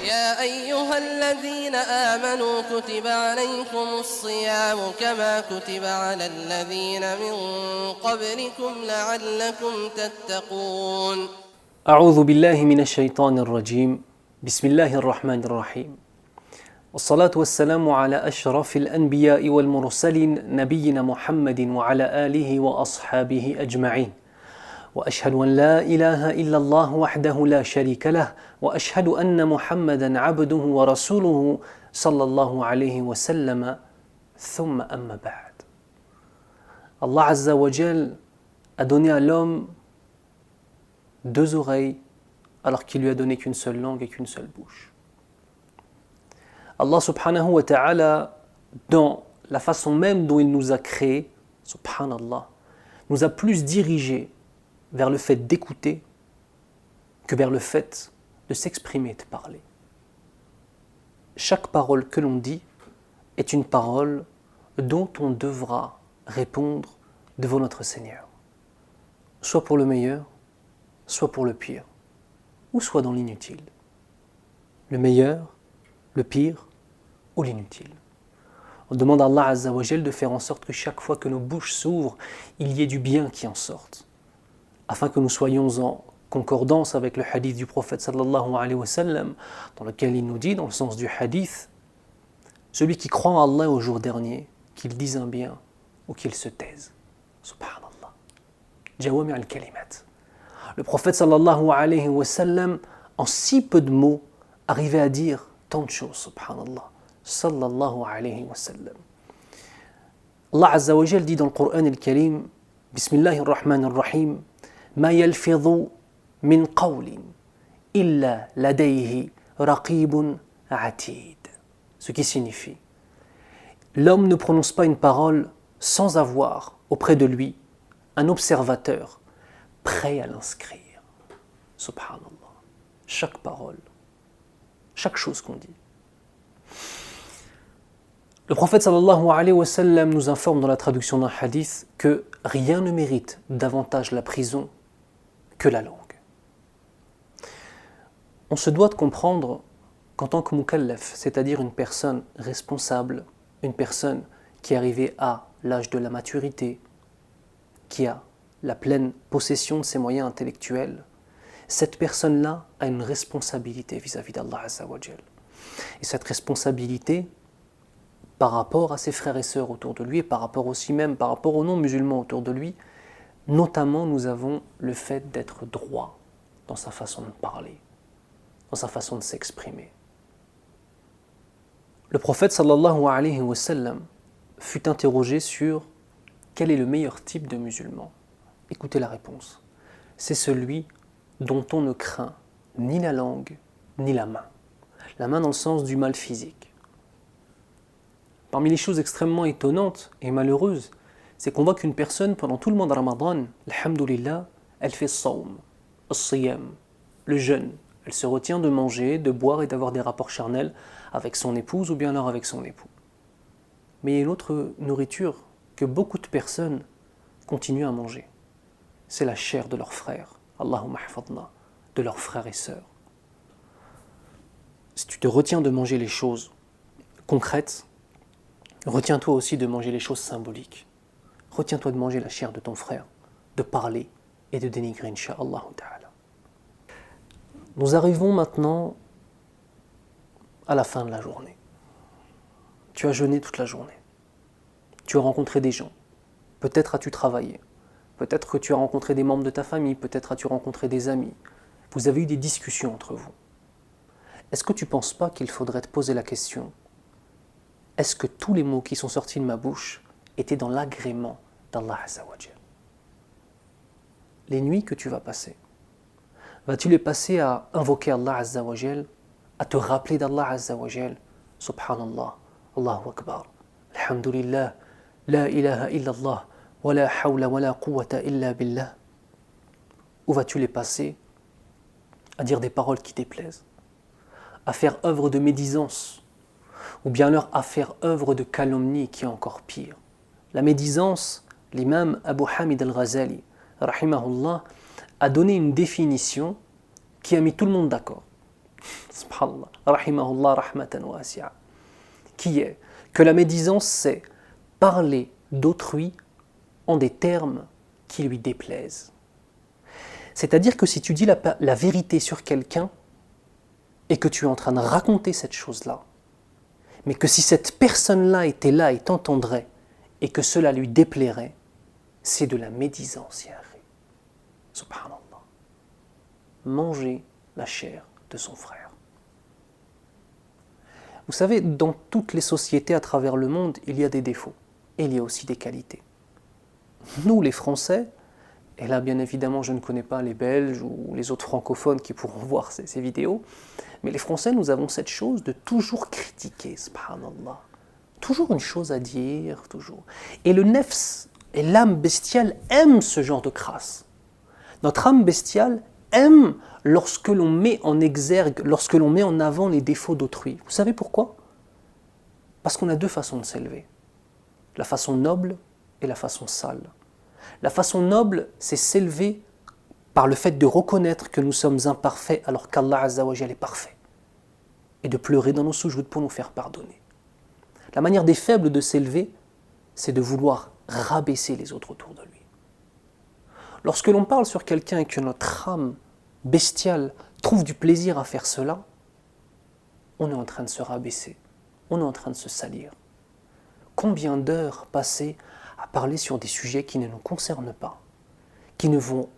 يا أيها الذين آمنوا كتب عليكم الصيام كما كتب على الذين من قبلكم لعلكم تتقون. أعوذ بالله من الشيطان الرجيم. بسم الله الرحمن الرحيم. والصلاة والسلام على أشرف الأنبياء والمرسلين نبينا محمد وعلى آله وأصحابه أجمعين. وأشهد أن لا إله إلا الله وحده لا شريك له وأشهد أن محمدا عبده ورسوله صلى الله عليه وسلم ثم أما بعد. Allah Azza wa Jal a donné à l'homme deux oreilles alors qu'il lui a donné qu'une seule langue et qu'une seule bouche. Allah subhanahu wa ta'ala, dans la façon même dont il nous a créés, subhanallah, nous a plus dirigés vers le fait d'écouter que vers le fait de s'exprimer et de parler. Chaque parole que l'on dit est une parole dont on devra répondre devant notre Seigneur, soit pour le meilleur, soit pour le pire, ou soit dans l'inutile. Le meilleur, le pire ou l'inutile. On demande à Allah Azza wa Jal de faire en sorte que chaque fois que nos bouches s'ouvrent, il y ait du bien qui en sorte, afin que nous soyons en concordance avec le hadith du prophète sallallahu alayhi wa sallam, dans lequel il nous dit, dans le sens du hadith, celui qui croit en Allah au jour dernier, qu'il dise un bien ou qu'il se taise. Subhanallah. Jawami al-kalimat. Le prophète sallallahu alayhi wa sallam, en si peu de mots, arrivait à dire tant de choses, subhanallah. Sallallahu alayhi wa sallam. Allah Azza wa Jal dit dans le Coran al-Karim, Bismillahir Rahmanir Rahim, Ma yalfidhu min qawlin illa ladayhi raqibun atid. Ce qui signifie, l'homme ne prononce pas une parole sans avoir auprès de lui un observateur prêt à l'inscrire. Subhanallah. Chaque parole, chaque chose qu'on dit. Le prophète sallallahu alayhi wa sallam nous informe dans la traduction d'un hadith que rien ne mérite davantage la prison que la langue. On se doit de comprendre qu'en tant que mukallaf, c'est-à-dire une personne responsable, une personne qui est arrivée à l'âge de la maturité, qui a la pleine possession de ses moyens intellectuels, cette personne-là a une responsabilité vis-à-vis d'Allah Azza wa Jal. Et cette responsabilité, par rapport à ses frères et sœurs autour de lui, et par rapport aussi même, par rapport aux non-musulmans autour de lui, notamment nous avons le fait d'être droit dans sa façon de parler, dans sa façon de s'exprimer. Le prophète sallallahu alayhi wa sallam fut interrogé sur quel est le meilleur type de musulman. Écoutez la réponse. C'est celui dont on ne craint ni la langue ni la main. La main dans le sens du mal physique. Parmi les choses extrêmement étonnantes et malheureuses, c'est qu'on voit qu'une personne, pendant tout le mois de Ramadan, alhamdoulilah, elle fait sawm, as-siyam, le jeûne. Elle se retient de manger, de boire et d'avoir des rapports charnels avec son épouse ou bien alors avec son époux. Mais il y a une autre nourriture que beaucoup de personnes continuent à manger. C'est la chair de leurs frères, Allahumma hafadna, de leurs frères et sœurs. Si tu te retiens de manger les choses concrètes, retiens-toi aussi de manger les choses symboliques. Retiens-toi de manger la chair de ton frère, de parler et de dénigrer, incha'Allah ta'ala. Nous arrivons maintenant à la fin de la journée. Tu as jeûné toute la journée. Tu as rencontré des gens. Peut-être as-tu travaillé. Peut-être que tu as rencontré des membres de ta famille. Peut-être as-tu rencontré des amis. Vous avez eu des discussions entre vous. Est-ce que tu ne penses pas qu'il faudrait te poser la question, est-ce que tous les mots qui sont sortis de ma bouche étaient dans l'agrément d'Allah Azza wa Jal? Les nuits que tu vas passer, vas-tu les passer à invoquer Allah Azza wa Jal, à te rappeler d'Allah Azza wa Jal, Subhanallah, Allahu Akbar, Alhamdulillah, La ilaha illallah, wa la hawla wa la quwwata illa billah? Ou vas-tu les passer à dire des paroles qui déplaisent, à faire œuvre de médisance, ou bien alors à faire œuvre de calomnie qui est encore pire? La médisance, l'imam Abu Hamid al-Ghazali, rahimahullah, a donné une définition qui a mis tout le monde d'accord. subhanallah, rahimahullah rahmatan wasi'a, qui est que la médisance, c'est parler d'autrui en des termes qui lui déplaisent. C'est-à-dire que si tu dis la vérité sur quelqu'un et que tu es en train de raconter cette chose-là, mais que si cette personne-là était là et t'entendrait et que cela lui déplairait, c'est de la médisance, ya akhi. Subhanallah. Manger la chair de son frère. Vous savez, dans toutes les sociétés à travers le monde, il y a des défauts et il y a aussi des qualités. Nous, les Français, et là bien évidemment je ne connais pas les Belges ou les autres francophones qui pourront voir ces vidéos, mais les Français, nous avons cette chose de toujours critiquer, subhanallah. Toujours une chose à dire, toujours. Et le nefs, et l'âme bestiale aime ce genre de crasse. Notre âme bestiale aime lorsque l'on met en exergue, lorsque l'on met en avant les défauts d'autrui. Vous savez pourquoi? Parce qu'on a deux façons de s'élever. La façon noble et la façon sale. La façon noble, c'est s'élever par le fait de reconnaître que nous sommes imparfaits alors qu'Allah Azza wa Jal est parfait. Et de pleurer dans nos soujoud pour nous faire pardonner. La manière des faibles de s'élever, c'est de vouloir rabaisser les autres autour de lui. Lorsque l'on parle sur quelqu'un et que notre âme bestiale trouve du plaisir à faire cela, on est en train de se rabaisser, on est en train de se salir. Combien d'heures passées à parler sur des sujets qui ne nous concernent pas, qui ne vont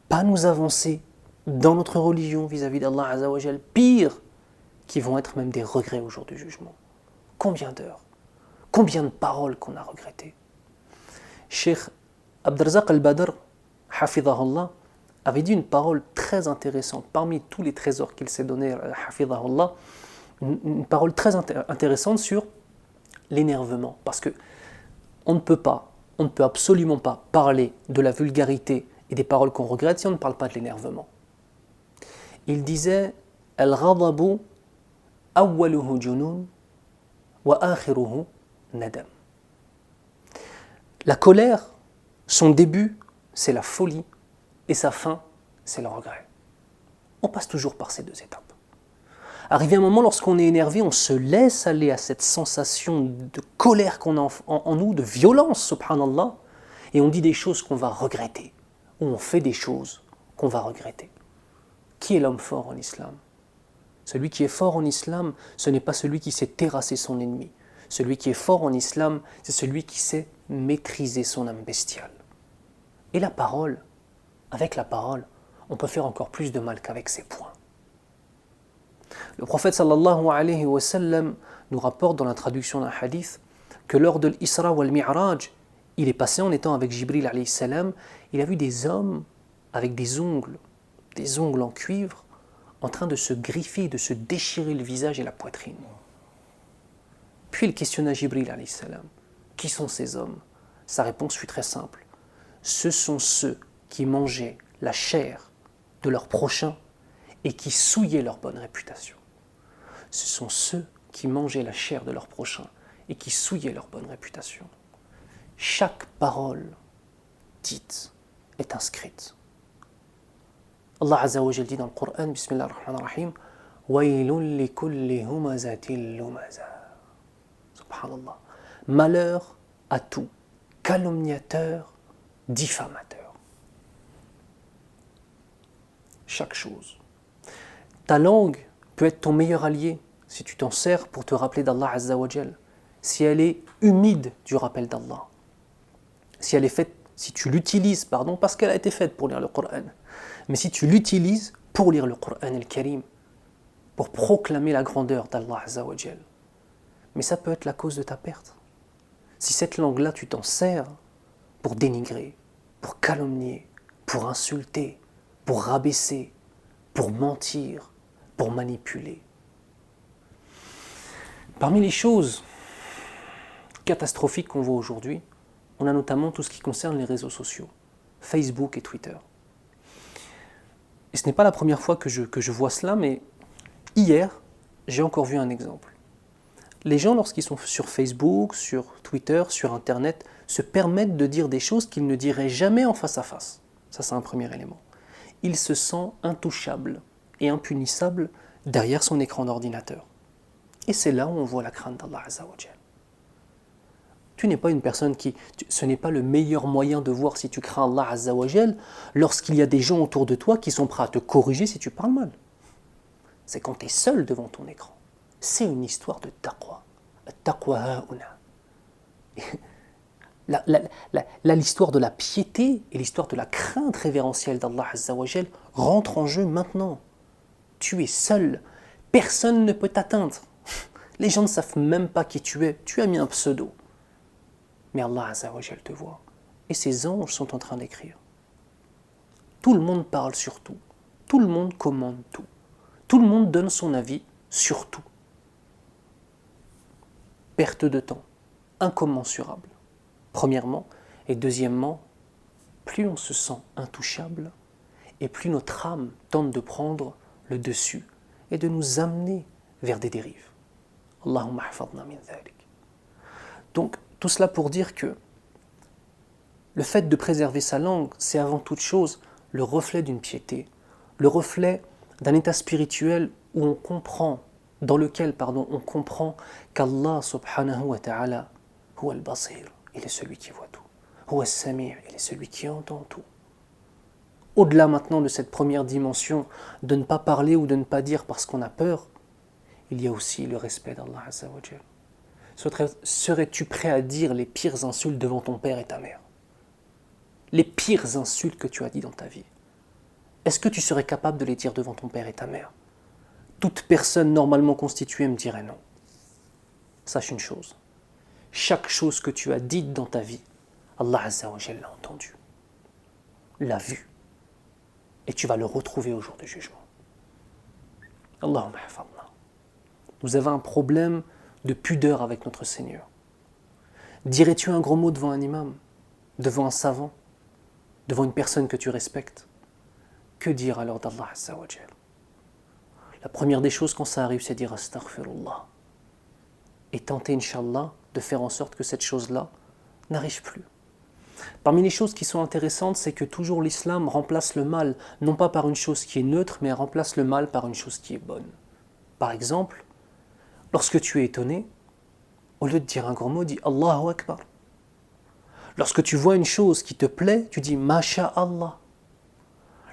pas nous avancer dans notre religion vis-à-vis d'Allah Azza wa Jal, pire, qui vont être même des regrets au jour du jugement. Combien d'heures, combien de paroles qu'on a regrettées. Cheikh Abdrazaq al-Badr, hafidhahullah, avait dit une parole très intéressante, parmi tous les trésors qu'il s'est donné, hafidhahullah, une parole très intéressante sur l'énervement. Parce que on ne peut absolument pas parler de la vulgarité et des paroles qu'on regrette si on ne parle pas de l'énervement. Il disait « Al-ghadabu awwaluhu junun wa akhiruhu nadam » La colère, son début, c'est la folie, et sa fin, c'est le regret. On passe toujours par ces deux étapes. Arrivé un moment, lorsqu'on est énervé, on se laisse aller à cette sensation de colère qu'on a en nous, de violence, subhanallah, et on dit des choses qu'on va regretter, ou on fait des choses qu'on va regretter. Qui est l'homme fort en islam? Celui qui est fort en islam, ce n'est pas celui qui sait terrasser son ennemi. Celui qui est fort en islam, c'est celui qui sait maîtriser son âme bestiale. Et la parole, avec la parole, on peut faire encore plus de mal qu'avec ses poings. Le prophète sallallahu alayhi wa sallam nous rapporte dans la traduction d'un hadith que lors de l'Isra wal Mi'raj, il est passé en étant avec Jibril alayhi salam, il a vu des hommes avec des ongles en cuivre, en train de se griffer, de se déchirer le visage et la poitrine. Puis il questionna Jibril alayhi salam, qui sont ces hommes? Sa réponse fut très simple. Ce sont ceux qui mangeaient la chair de leur prochain et qui souillaient leur bonne réputation. Ce sont ceux qui mangeaient la chair de leur prochain et qui souillaient leur bonne réputation. Chaque parole dite est inscrite. Allah Azza wa Jal dit dans le Coran, Bismillah ar-Rahman ar-Rahim, Waylun li kulli humazatil lumaza. Subhanallah. Malheur à tout calomniateur, diffamateur. Chaque chose. Ta langue peut être ton meilleur allié si tu t'en sers pour te rappeler d'Allah Azza wa Jal. Si elle est humide du rappel d'Allah. Si elle est faite, si tu l'utilises, parce qu'elle a été faite pour lire le Coran. Mais si tu l'utilises pour lire le Coran al-Karim, pour proclamer la grandeur d'Allah Azza wa Jal. Mais ça peut être la cause de ta perte. Si cette langue-là, tu t'en sers pour dénigrer, pour calomnier, pour insulter, pour rabaisser, pour mentir, pour manipuler. Parmi les choses catastrophiques qu'on voit aujourd'hui, on a notamment tout ce qui concerne les réseaux sociaux, Facebook et Twitter. Et ce n'est pas la première fois que je vois cela, mais hier, j'ai encore vu un exemple. Les gens, lorsqu'ils sont sur Facebook, sur Twitter, sur Internet, se permettent de dire des choses qu'ils ne diraient jamais en face à face. Ça, c'est un premier élément. Ils se sentent intouchables et impunissables derrière son écran d'ordinateur. Et c'est là où on voit la crainte d'Allah Azza wa Jal. Tu n'es pas une personne ce n'est pas le meilleur moyen de voir si tu crains Allah Azza wa Jal lorsqu'il y a des gens autour de toi qui sont prêts à te corriger si tu parles mal. C'est quand tu es seul devant ton écran. C'est une histoire de taqwa. Taqwa hauna. L'histoire de la piété et l'histoire de la crainte révérentielle d'Allah Azza wa Jal rentrent en jeu maintenant. Tu es seul. Personne ne peut t'atteindre. Les gens ne savent même pas qui tu es. Tu as mis un pseudo. Mais Allah Azza wa Jal te voit. Et ses anges sont en train d'écrire. Tout le monde parle sur tout. Tout le monde commande tout. Tout le monde donne son avis sur tout. Perte de temps, incommensurable. Premièrement. Et deuxièmement, plus on se sent intouchable, et plus notre âme tente de prendre le dessus et de nous amener vers des dérives. Allahumma hafadna min dhalik. Donc, tout cela pour dire que le fait de préserver sa langue, c'est avant toute chose le reflet d'une piété, le reflet d'un état spirituel où on comprend, dans lequel, on comprend qu'Allah subhanahu wa ta'ala, huwa al-basir, il est celui qui voit tout. Huwa al-sami', il est celui qui entend tout. Au-delà maintenant de cette première dimension de ne pas parler ou de ne pas dire parce qu'on a peur, il y a aussi le respect d'Allah Azza wa Jal. Serais-tu prêt à dire les pires insultes devant ton père et ta mère? Les pires insultes que tu as dit dans ta vie. Est-ce que tu serais capable de les dire devant ton père et ta mère? Toute personne normalement constituée me dirait non. Sache une chose. Chaque chose que tu as dite dans ta vie, Allah Azza wa Jal l'a entendu, l'a vu. Et tu vas le retrouver au jour du jugement. Allahumma hafadna. Nous avons un problème de pudeur avec notre Seigneur. Dirais-tu un gros mot devant un imam, devant un savant, devant une personne que tu respectes? Que dire alors d'Allah Azza wa Jal? La première des choses quand ça arrive, c'est dire astaghfirullah. Et tenter, Inch'Allah, de faire en sorte que cette chose-là n'arrive plus. Parmi les choses qui sont intéressantes, c'est que toujours l'islam remplace le mal, non pas par une chose qui est neutre, mais remplace le mal par une chose qui est bonne. Par exemple, lorsque tu es étonné, au lieu de dire un grand mot, dis Allahu Akbar. Lorsque tu vois une chose qui te plaît, tu dis Masha'Allah.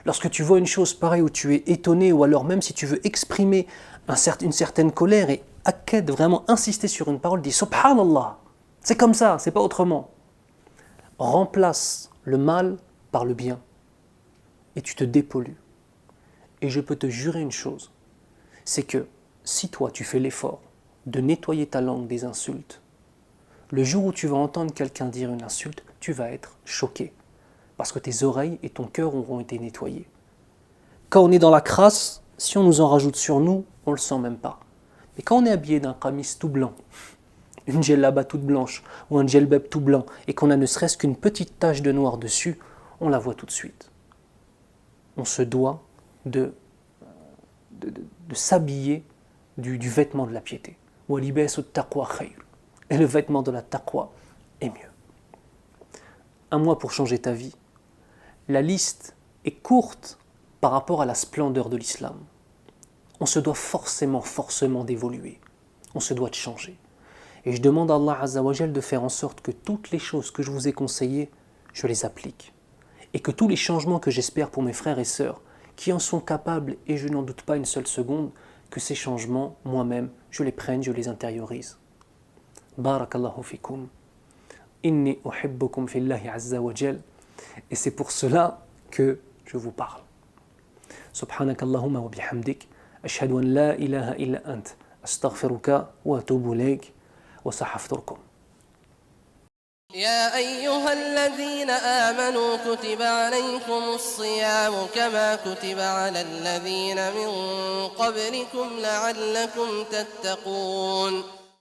Lorsque tu vois une chose pareille où tu es étonné, ou alors même si tu veux exprimer une certaine colère et akked, vraiment insister sur une parole, dis Subhanallah. C'est comme ça, c'est pas autrement. Remplace le mal par le bien et tu te dépollues. Et je peux te jurer une chose, c'est que si toi tu fais l'effort de nettoyer ta langue des insultes, le jour où tu vas entendre quelqu'un dire une insulte, tu vas être choqué parce que tes oreilles et ton cœur auront été nettoyés. Quand on est dans la crasse, si on nous en rajoute sur nous, on ne le sent même pas. Mais quand on est habillé d'un qamis tout blanc, une djellaba toute blanche ou un djellbab tout blanc et qu'on a ne serait-ce qu'une petite tache de noir dessus, on la voit tout de suite. On se doit de s'habiller du vêtement de la piété. Et le vêtement de la taqwa est mieux. Un mois pour changer ta vie. La liste est courte par rapport à la splendeur de l'islam. On se doit forcément d'évoluer. On se doit de changer. Et je demande à Allah Azza wa Jal de faire en sorte que toutes les choses que je vous ai conseillées, je les applique. Et que tous les changements que j'espère pour mes frères et sœurs, qui en sont capables, et je n'en doute pas une seule seconde, que ces changements, moi-même, je les prenne, je les intériorise. Barakallahu fikum. Inni uhibbukum fillahi Azza wa Jal. Et c'est pour cela que je vous parle. Subhanakallahumma wa bihamdik. Ashhadu an la ilaha illa ant. Astaghfiruka wa atubu ilayk. وصحفتكم يا أيها الذين آمنوا كتب عليكم الصيام كما كتب على الذين من قبلكم لعلكم تتقون